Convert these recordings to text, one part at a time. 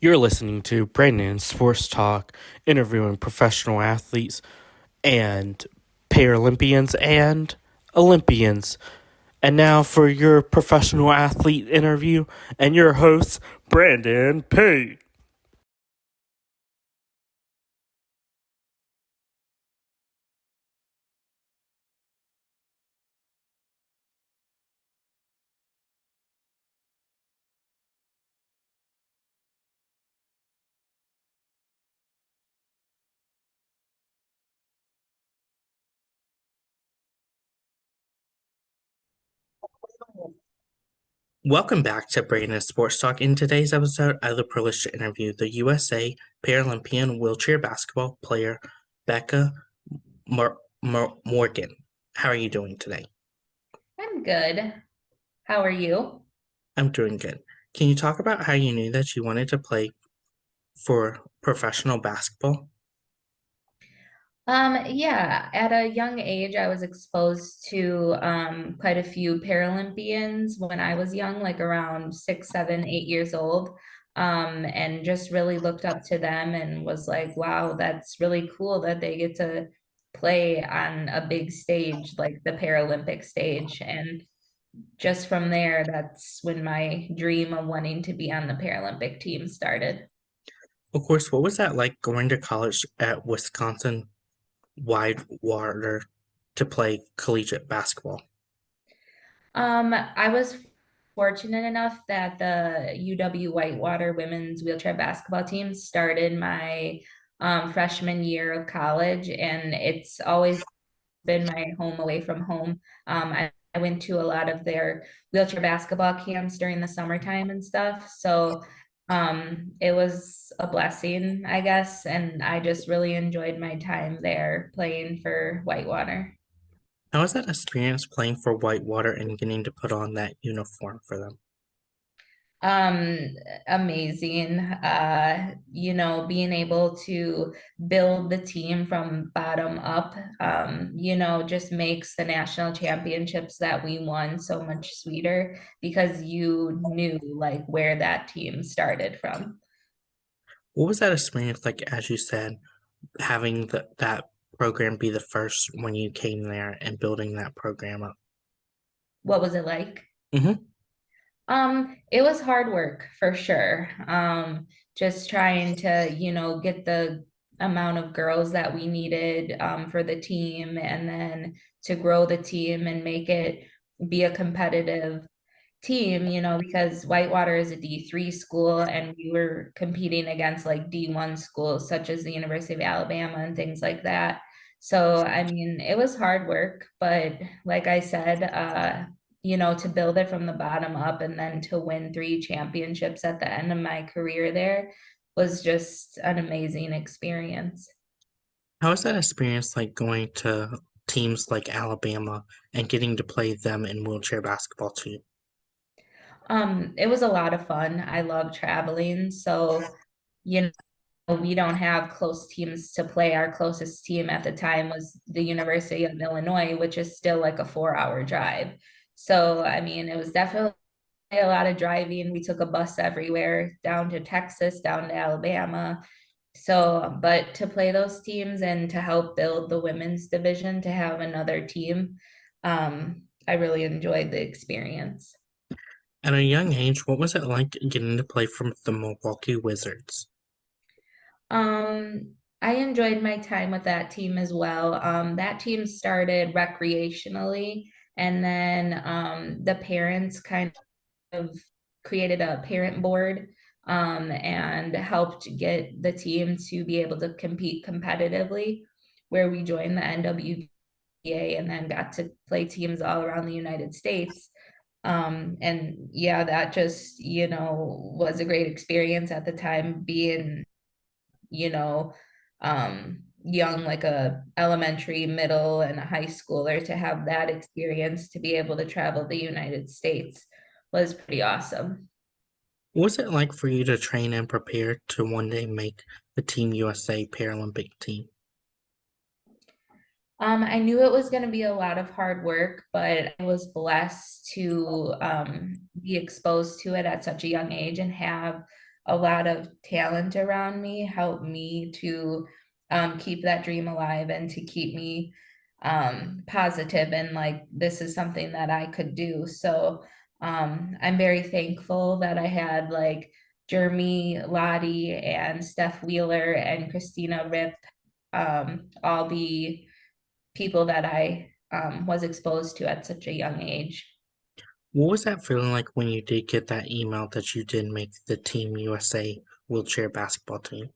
You're listening to Brandon Sports Talk, interviewing professional athletes and Paralympians and Olympians. And now for your professional athlete interview and your host, Brandon P. Welcome back to Brandon Sports Talk. In today's episode, I have the privilege to interview the USA Paralympian wheelchair basketball player Becca Morgan. How are you doing today? I'm good. How are you? I'm doing good. Can you talk about how you knew that you wanted to play for professional basketball? Yeah, at a young age, I was exposed to quite a few Paralympians when I was young, like around 6, 7, 8 years old, and just really looked up to them and was like, wow, that's really cool that they get to play on a big stage like the Paralympic stage. And just from there, that's when my dream of wanting to be on the Paralympic team started. Of course, what was that like going to college at Wisconsin Whitewater to play collegiate basketball? I was fortunate enough that the UW Whitewater women's wheelchair basketball team started my freshman year of college, and it's always been my home away from home. I went to a lot of their wheelchair basketball camps during the summertime and stuff. So it was a blessing, I guess, and I just really enjoyed my time there playing for Whitewater. How was that experience playing for Whitewater and getting to put on that uniform for them? Um, Amazing. Being able to build the team from bottom up, just makes the national championships that we won so much sweeter because you knew like where that team started from. What was that experience like, as you said, having that program be the first when you came there and building that program up? What was it like? Hmm. It was hard work for sure. Just trying to, get the amount of girls that we needed for the team and then to grow the team and make it be a competitive team, because Whitewater is a D3 school and we were competing against like D1 schools such as the University of Alabama and things like that. So, I mean, it was hard work, but like I said, to build it from the bottom up and then to win 3 championships at the end of my career there was just an amazing experience. How was that experience like going to teams like Alabama and getting to play them in wheelchair basketball too? It was a lot of fun. I love traveling. So, you we don't have close teams to play. Our closest team at the time was the University of Illinois, which is still like a 4-hour drive. So, I mean, it was definitely a lot of driving. We took a bus everywhere, down to Texas, down to Alabama. So, but to play those teams and to help build the women's division, to have another team, I really enjoyed the experience. At a young age, what was it like getting to play for the Milwaukee Wizards? I enjoyed my time with that team as well. That team started recreationally, and then the parents kind of created a parent board and helped get the team to be able to compete competitively, where we joined the NWBA and then got to play teams all around the United States. And yeah, that just, was a great experience at the time being young, like a elementary, middle, and a high schooler to have that experience to be able to travel the United States was pretty awesome. What was it like for you to train and prepare to one day make the Team USA Paralympic team? I knew it was going to be a lot of hard work, but I was blessed to be exposed to it at such a young age and have a lot of talent around me helped me to keep that dream alive and to keep me positive and like this is something that I could do. So I'm very thankful that I had like Jeremy Lottie and Steph Wheeler and Christina Rip all be people that I was exposed to at such a young age. What was that feeling like when you did get that email that you did make the Team USA wheelchair basketball team?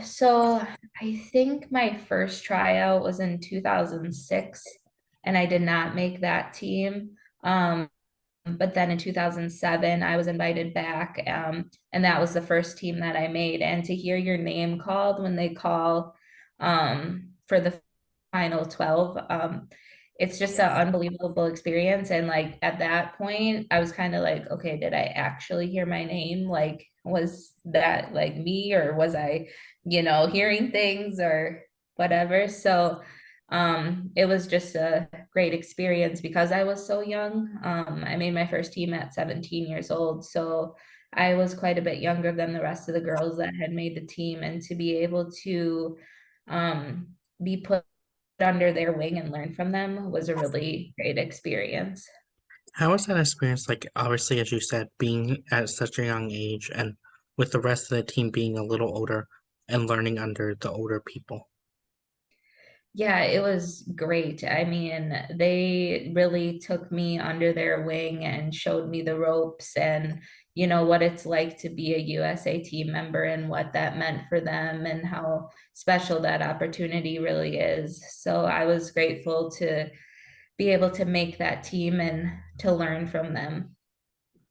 So I think my first tryout was in 2006 and I did not make that team. But then in 2007, I was invited back, and that was the first team that I made. And to hear your name called when they call for the final 12, it's just an unbelievable experience. And like at that point, I was kind of like, okay, did I actually hear my name? Like, was that like me, or was I, hearing things or whatever? So it was just a great experience because I was so young. I made my first team at 17 years old. So I was quite a bit younger than the rest of the girls that had made the team. And to be able to um, be put under their wing and learn from them was a really great experience. How was that experience like, obviously, as you said, being at such a young age and with the rest of the team being a little older and learning under the older people? Yeah, it was great. I mean, they really took me under their wing and showed me the ropes and, what it's like to be a USA team member and what that meant for them and how special that opportunity really is. So I was grateful to be able to make that team and to learn from them.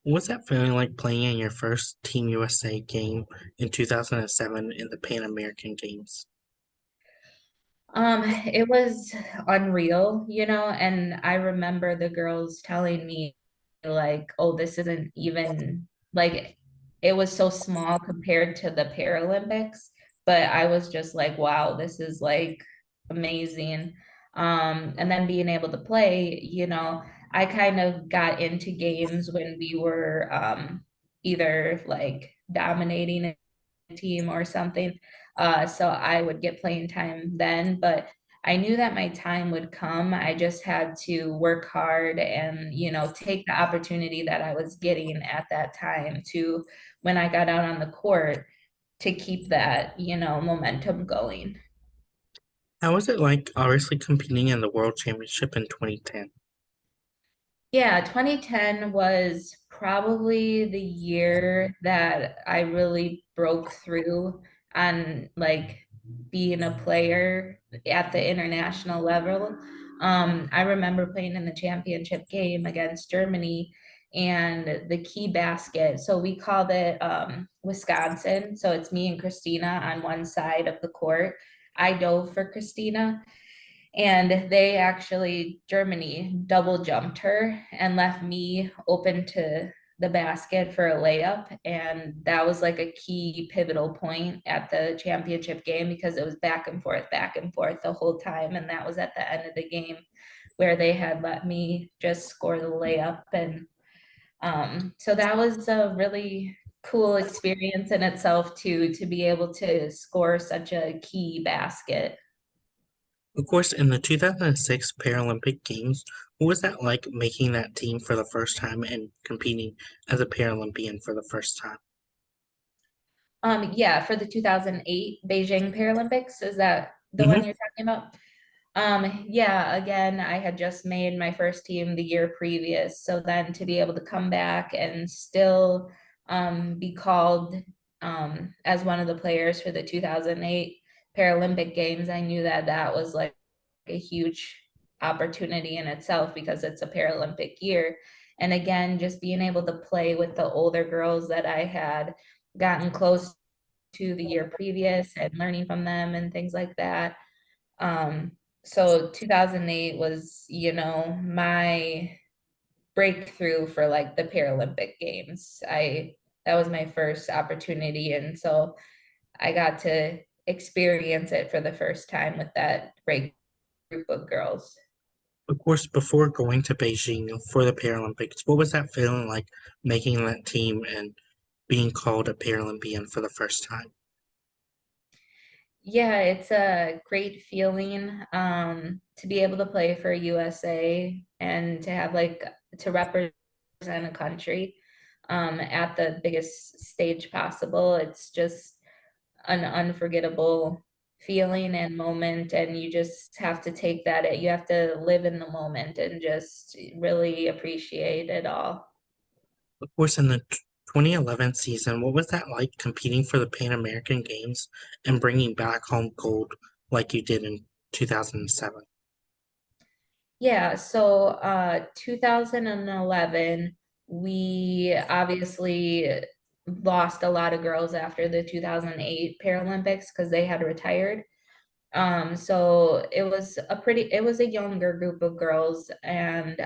What was that feeling like playing in your first Team USA game in 2007 in the Pan American Games? It was unreal, and I remember the girls telling me like, oh, this isn't even like it was so small compared to the Paralympics, but I was just like, wow, this is like amazing. And then being able to play, I kind of got into games when we were either like dominating team or something. So I would get playing time then, but I knew that my time would come. I just had to work hard and, take the opportunity that I was getting at that time to when I got out on the court to keep that, momentum going. How was it like, obviously, competing in the World Championship in 2010? Yeah, 2010 was probably the year that I really broke through on like being a player at the international level. I remember playing in the championship game against Germany and the key basket. So we called it Wisconsin. So it's me and Christina on one side of the court. I dove for Christina and they actually, Germany double jumped her and left me open to the basket for a layup. And that was like a key pivotal point at the championship game because it was back and forth the whole time. And that was at the end of the game where they had let me just score the layup. And so that was a really cool experience in itself too, to be able to score such a key basket. Of course, in the 2006 Paralympic Games, what was that like making that team for the first time and competing as a Paralympian for the first time? Yeah, for the 2008 Beijing Paralympics, is that the one Hmm. you're talking about? Yeah, again, I had just made my first team the year previous. So then to be able to come back and still be called as one of the players for the 2008 Paralympic Games, I knew that that was like a huge opportunity in itself because it's a Paralympic year. And again, just being able to play with the older girls that I had gotten close to the year previous and learning from them and things like that. Um, so 2008 was, my breakthrough for like the Paralympic Games. That was my first opportunity. And so I got to experience it for the first time with that great group of girls. Of course, before going to Beijing for the Paralympics, what was that feeling like making that team and being called a Paralympian for the first time? Yeah, it's a great feeling to be able to play for USA and to have like to represent a country at the biggest stage possible. It's just an unforgettable feeling and moment, and you just have to take that. You have to live in the moment and just really appreciate it all. Of course, in the 2011 season, what was that like competing for the Pan American Games and bringing back home gold like you did in 2007? Yeah, so 2011, we obviously lost a lot of girls after the 2008 Paralympics because they had retired. So it was a younger group of girls, and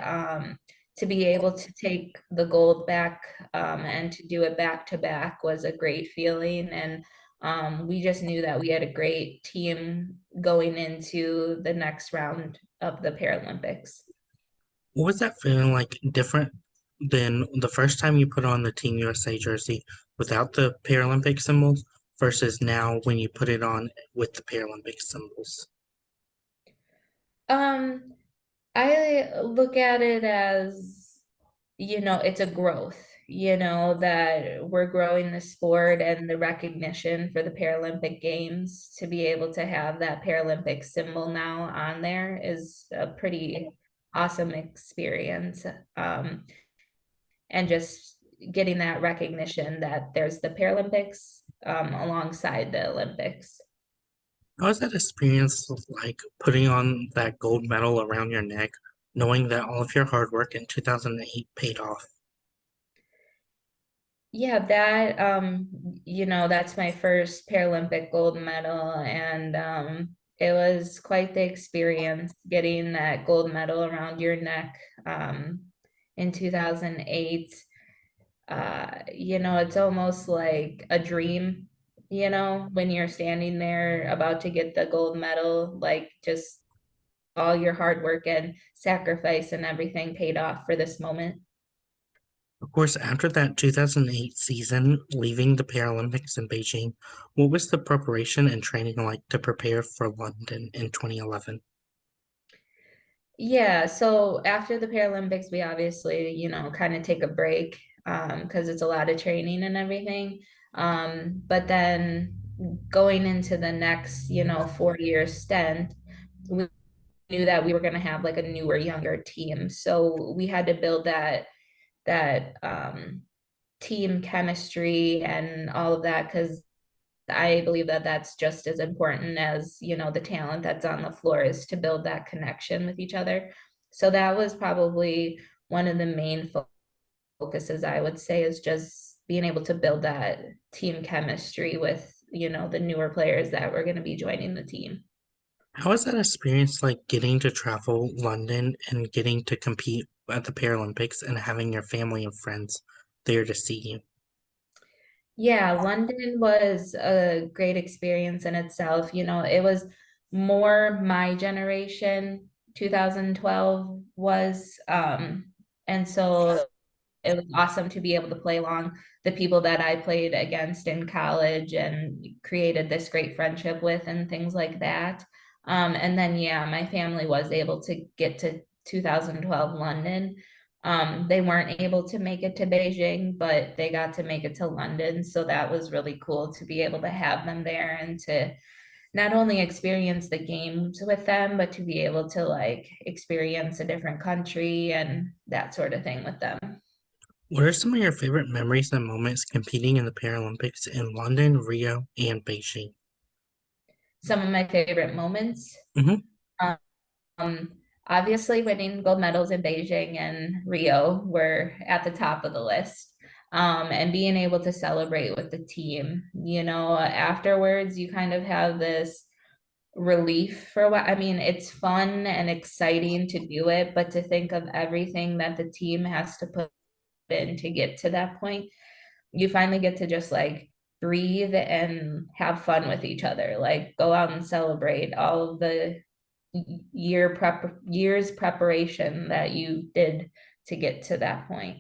to be able to take the gold back and to do it back to back was a great feeling. And we just knew that we had a great team going into the next round of the Paralympics. What was that feeling like different than the first time you put on the Team USA jersey without the Paralympic symbols versus now when you put it on with the Paralympic symbols? Um, I look at it as, it's a growth, that we're growing the sport and the recognition for the Paralympic Games to be able to have that Paralympic symbol now on there is a pretty awesome experience. And just getting that recognition that there's the Paralympics alongside the Olympics. How was that experience like putting on that gold medal around your neck, knowing that all of your hard work in 2008 paid off? Yeah, that's my first Paralympic gold medal, and it was quite the experience getting that gold medal around your neck in 2008. It's almost like a dream, when you're standing there about to get the gold medal, like just all your hard work and sacrifice and everything paid off for this moment. Of course, after that 2008 season, leaving the Paralympics in Beijing, what was the preparation and training like to prepare for London in 2011? Yeah, so after the Paralympics, we obviously, kind of take a break because it's a lot of training and everything. But then going into the next, 4 year stint, we knew that we were going to have like a newer, younger team. So we had to build that team chemistry and all of that because I believe that that's just as important as, the talent that's on the floor is to build that connection with each other. So that was probably one of the main focuses, I would say, is just being able to build that team chemistry with, the newer players that were going to be joining the team. How was that experience like getting to travel London and getting to compete at the Paralympics and having your family and friends there to see you? Yeah, London was a great experience in itself. It was more my generation, 2012 was. And so it was awesome to be able to play along the people that I played against in college and created this great friendship with and things like that. And then, yeah, my family was able to get to 2012 London. They weren't able to make it to Beijing, but they got to make it to London. So that was really cool to be able to have them there and to not only experience the games with them, but to be able to like experience a different country and that sort of thing with them. What are some of your favorite memories and moments competing in the Paralympics in London, Rio, and Beijing? Some of my favorite moments. Hmm. Um, Obviously, winning gold medals in Beijing and Rio were at the top of the list. And being able to celebrate with the team, afterwards, you kind of have this relief for what I mean, it's fun and exciting to do it, but to think of everything that the team has to put in to get to that point, you finally get to just like breathe and have fun with each other, like go out and celebrate all of the years preparation that you did to get to that point.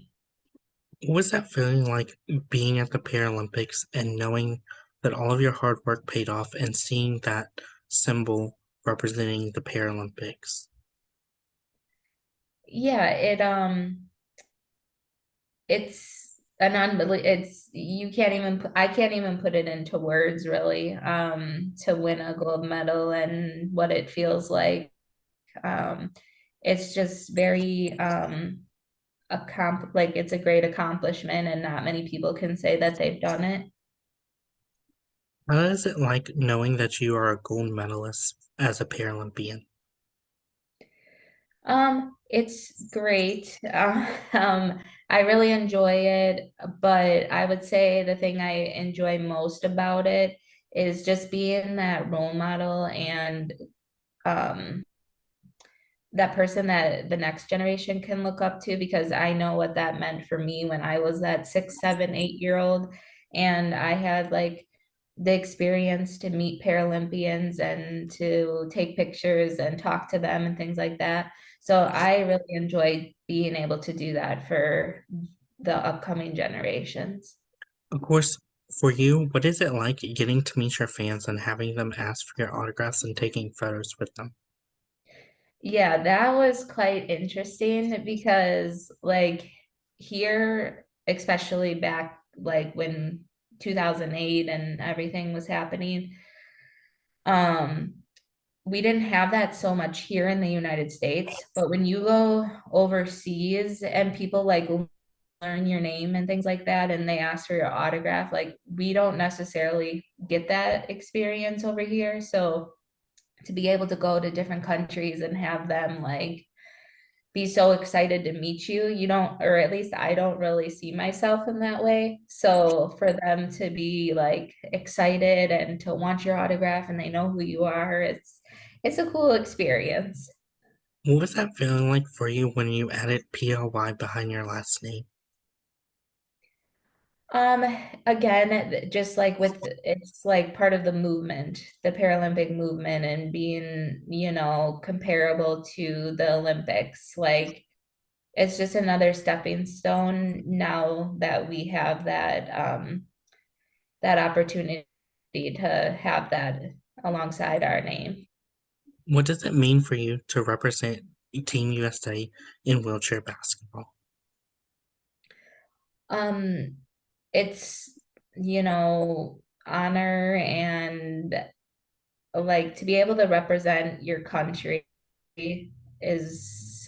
What was that feeling like being at the Paralympics and knowing that all of your hard work paid off and seeing that symbol representing the Paralympics? Yeah, it's an unbelievable, it's you can't even I can't even put it into words really, to win a gold medal and what it feels like. Um, it's just very like it's a great accomplishment and not many people can say that they've done it. How is it like knowing that you are a gold medalist as a Paralympian? It's great. I really enjoy it, but I would say the thing I enjoy most about it is just being that role model and um that person that the next generation can look up to, because I know what that meant for me when I was that 6, 7, 8 year old. And I had like the experience to meet Paralympians and to take pictures and talk to them and things like that. So I really enjoy being able to do that for the upcoming generations. Of course, for you, what is it like getting to meet your fans and having them ask for your autographs and taking photos with them? Yeah, that was quite interesting because like here, especially back like when 2008 and everything was happening, um, we didn't have that so much here in the United States. But when you go overseas and people like learn your name and things like that, and they ask for your autograph, like we don't necessarily get that experience over here. So to be able to go to different countries and have them like be so excited to meet you. You don't, or at least I don't really see myself in that way. So for them to be like excited and to want your autograph and they know who you are, it's a cool experience. What was that feeling like for you when you added PLY behind your last name? Um, Again, just like with it's like part of the movement, the Paralympic movement and being, comparable to the Olympics. Like it's just another stepping stone now that we have that opportunity to have that alongside our name. What does it mean for you to represent Team USA in wheelchair basketball? Um, it's, honor and like to be able to represent your country it's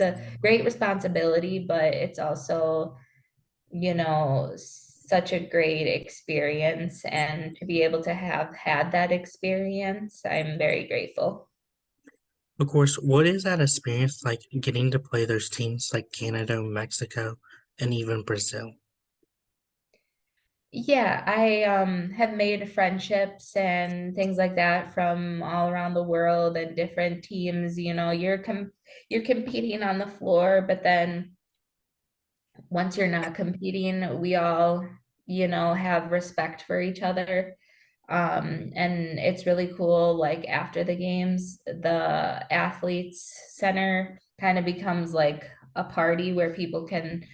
a great responsibility, but it's also, such a great experience. And to be able to have had that experience, I'm very grateful. Of course, what is that experience like getting to play those teams like Canada, Mexico, and even Brazil? Yeah, I have made friendships and things like that from all around the world and different teams. You're competing on the floor, but then once you're not competing, we all, have respect for each other. And it's really cool. Like after the games, the athletes center kind of becomes like a party where people can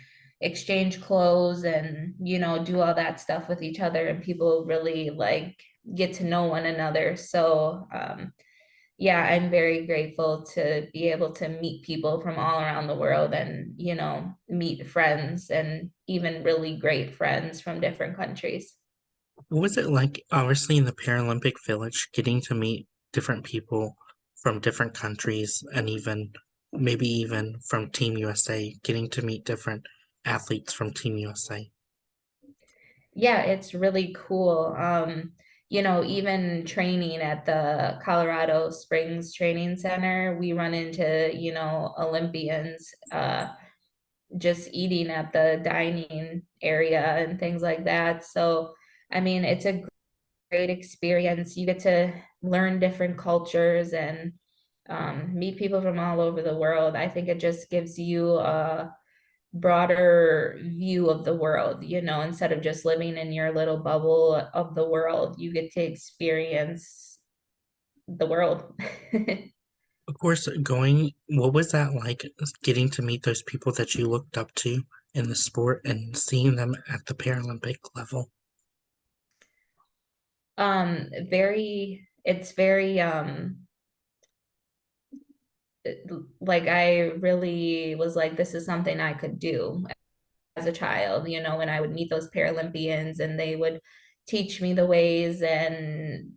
exchange clothes and, do all that stuff with each other, and people really like get to know one another. So, yeah, I'm very grateful to be able to meet people from all around the world and, meet friends and even really great friends from different countries. What was it like, obviously, in the Paralympic Village, getting to meet different people from different countries and even maybe even from Team USA, getting to meet different athletes from Team USA? Yeah, it's really cool. Even training at the Colorado Springs Training Center, we run into, Olympians just eating at the dining area and things like that. So, I mean, it's a great experience. You get to learn different cultures and meet people from all over the world. I think it just gives you a broader view of the world, instead of just living in your little bubble of the world, you get to experience the world. Of course, what was that like getting to meet those people that you looked up to in the sport and seeing them at the Paralympic level? It's very like I really was like, this is something I could do as a child, when I would meet those Paralympians and they would teach me the ways and,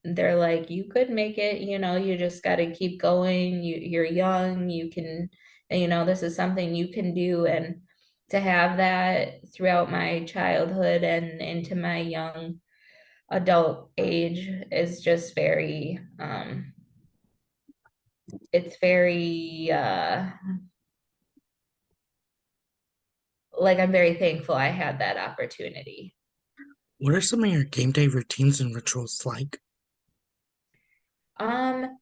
they're like, you could make it, you just got to keep going. You're young, you can, this is something you can do. And to have that throughout my childhood and into my young adult age is just very, it's very, like I'm very thankful I had that opportunity. What are some of your game day routines and rituals like? Um,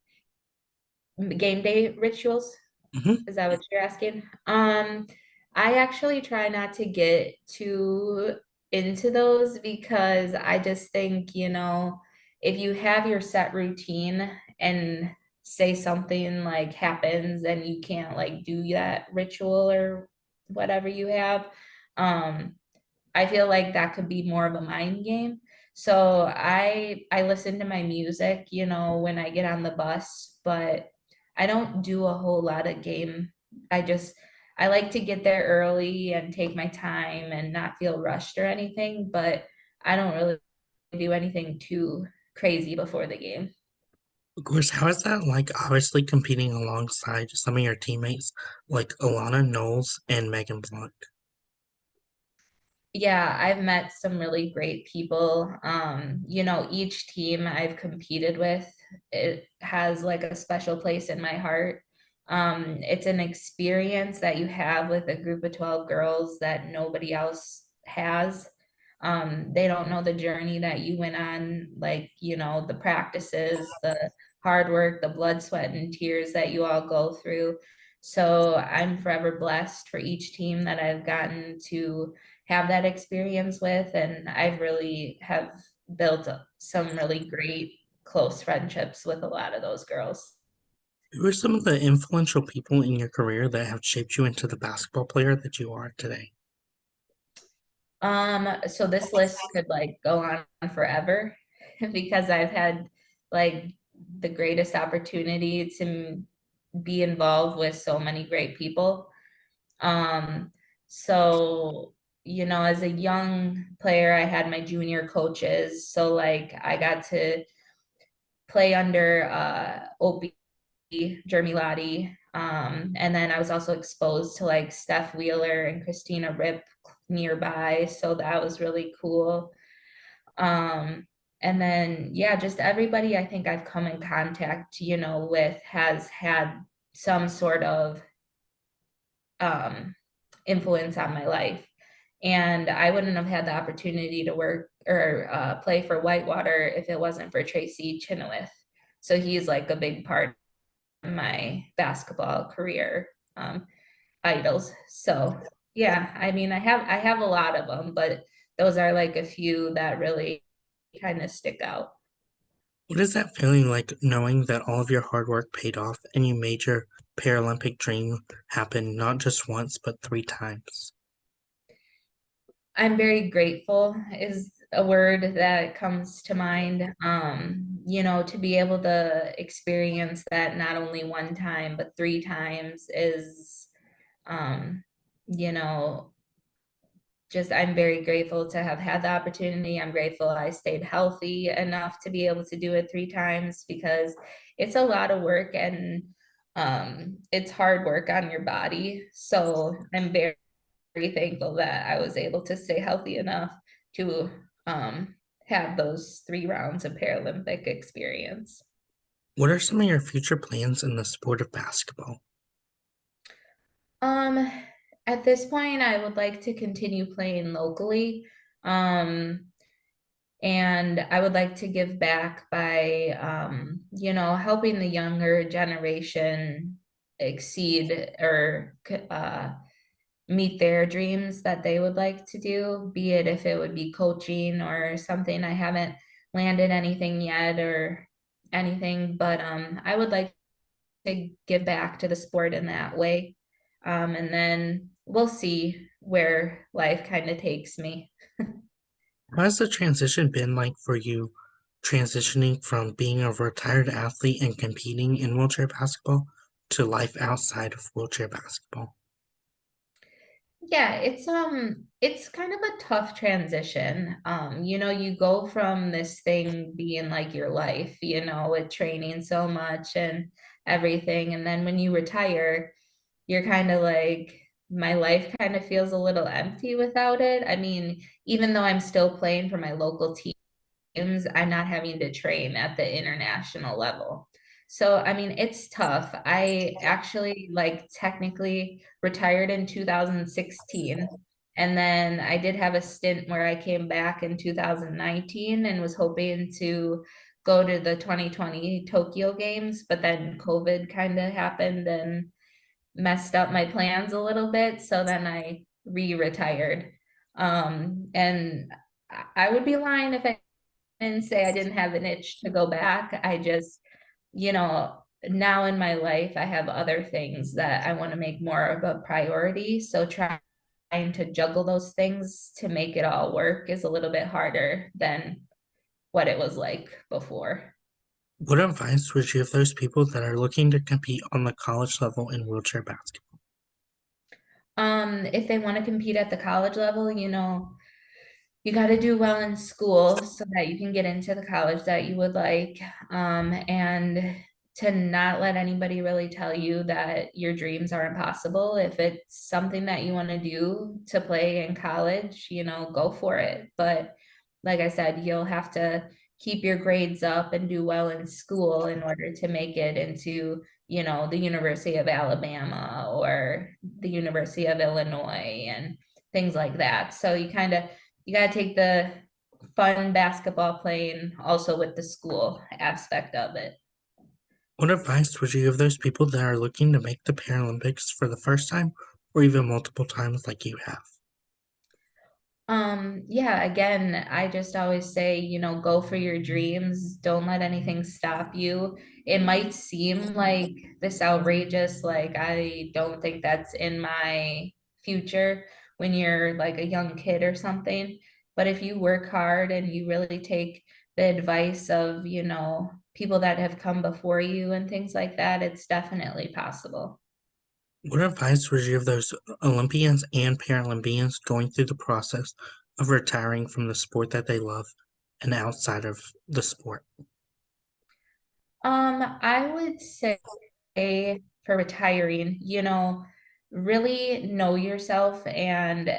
Game day rituals, Hmm. is that what you're asking? I actually try not to get too into those because I just think, if you have your set routine and say something like happens and you can't like do that ritual or whatever you have, um, I feel like that could be more of a mind game. So I listen to my music, when I get on the bus, but I don't do a whole lot of game. I just I like to get there early and take my time and not feel rushed or anything, but I don't really do anything too crazy before the game. Of course, how is that like obviously competing alongside some of your teammates like Alana Knowles and Megan Blunt? Yeah, I've met some really great people. Each team I've competed with, it has like a special place in my heart. It's an experience that you have with a group of 12 girls that nobody else has. They don't know the journey that you went on, like, the practices, the hard work, the blood, sweat, and tears that you all go through. So I'm forever blessed for each team that I've gotten to have that experience with, and I've really have built some really great close friendships with a lot of those girls. Who are some of the influential people in your career that have shaped you into the basketball player that you are today? So this list could like go on forever because I've had like the greatest opportunity to be involved with so many great people. Um, so, as a young player, I had my junior coaches. So like I got to play under Opie, Jeremy Lottie. And then I was also exposed to like Steph Wheeler and Christina Rip nearby. So that was really cool. Um, and then, yeah, just everybody I think I've come in contact, with has had some sort of um, influence on my life. And I wouldn't have had the opportunity to work or play for Whitewater if it wasn't for Tracy Chenoweth. So he's like a big part of my basketball career idols. So yeah, I mean, I have a lot of them, but those are like a few that really kind of stick out. What is that feeling like knowing that all of your hard work paid off and you made your Paralympic dream happen not just once but 3 times? I'm very grateful is a word that comes to mind. To be able to experience that not only one time, but 3 times is, um, you know, just I'm very grateful to have had the opportunity. I'm grateful I stayed healthy enough to be able to do it 3 times because it's a lot of work and it's hard work on your body. So I'm very thankful that I was able to stay healthy enough to have those 3 rounds of Paralympic experience. What are some of your future plans in the sport of basketball? Um, at this point, I would like to continue playing locally. Um, and I would like to give back by, helping the younger generation exceed or meet their dreams that they would like to do, be it if it would be coaching or something. I haven't landed anything yet or anything, but I would like to give back to the sport in that way. And then we'll see where life kind of takes me. How has the transition been like for you, transitioning from being a retired athlete and competing in wheelchair basketball to life outside of wheelchair basketball? Yeah, it's kind of a tough transition. You go from this thing being like your life, with training so much and everything, and then when you retire, you're kind of like my life kind of feels a little empty without it. I mean, even though I'm still playing for my local teams, I'm not having to train at the international level. So, I mean, it's tough. I actually like technically retired in 2016. And then I did have a stint where I came back in 2019 and was hoping to go to the 2020 Tokyo Games, but then COVID kind of happened and messed up my plans a little bit. So then I re-retired. And I would be lying if I didn't say I didn't have an itch to go back. I just, now in my life, I have other things that I want to make more of a priority. So trying to juggle those things to make it all work is a little bit harder than what it was like before. What advice would you give those people that are looking to compete on the college level in wheelchair basketball? If they want to compete at the college level, you got to do well in school so that you can get into the college that you would like. And to not let anybody really tell you that your dreams are impossible. If it's something that you want to do to play in college, go for it. But like I said, you'll have to keep your grades up and do well in school in order to make it into, the University of Alabama or the University of Illinois and things like that. So you got to take the fun basketball playing also with the school aspect of it. What advice would you give those people that are looking to make the Paralympics for the first time or even multiple times like you have? Yeah, again, I just always say, go for your dreams. Don't let anything stop you. It might seem like this outrageous, like I don't think that's in my future when you're like a young kid or something. But if you work hard and you really take the advice of, people that have come before you and things like that, it's definitely possible. What advice would you give those Olympians and Paralympians going through the process of retiring from the sport that they love and outside of the sport? I would say for retiring, really know yourself and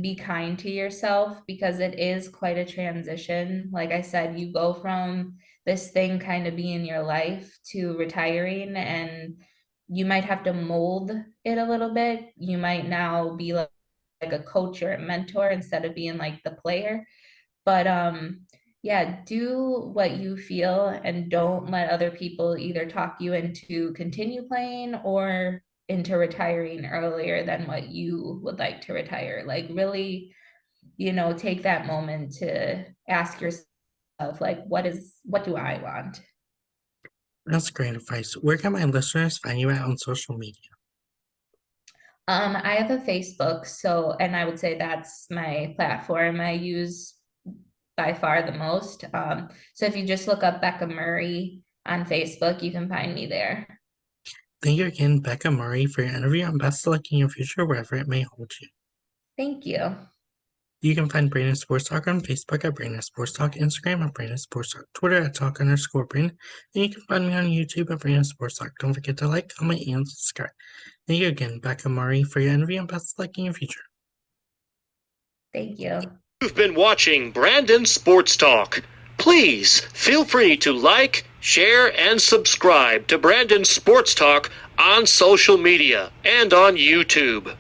be kind to yourself because it is quite a transition. Like I said, you go from this thing kind of being your life to retiring, and you might have to mold it a little bit. You might now be like a coach or a mentor instead of being like the player. But yeah, do what you feel and don't let other people either talk you into continue playing or into retiring earlier than what you would like to retire. Like really, take that moment to ask yourself like what do I want? That's great advice. Where can my listeners find you at on social media? I have a Facebook, so and I would say that's my platform I use by far the most. So if you just look up Becca Murray on Facebook, you can find me there. Thank you again, Becca Murray, for your interview and best of luck in your future wherever it may hold you. Thank you. You can find Brandon Sports Talk on Facebook at Brandon Sports Talk, Instagram at Brandon Sports Talk, Twitter at Talk_Brandon, and you can find me on YouTube at Brandon Sports Talk. Don't forget to like, comment, and subscribe. Thank you again, Becca Murray, for your interview and best of luck in your future. Thank you. You've been watching Brandon Sports Talk. Please feel free to like, share, and subscribe to Brandon Sports Talk on social media and on YouTube.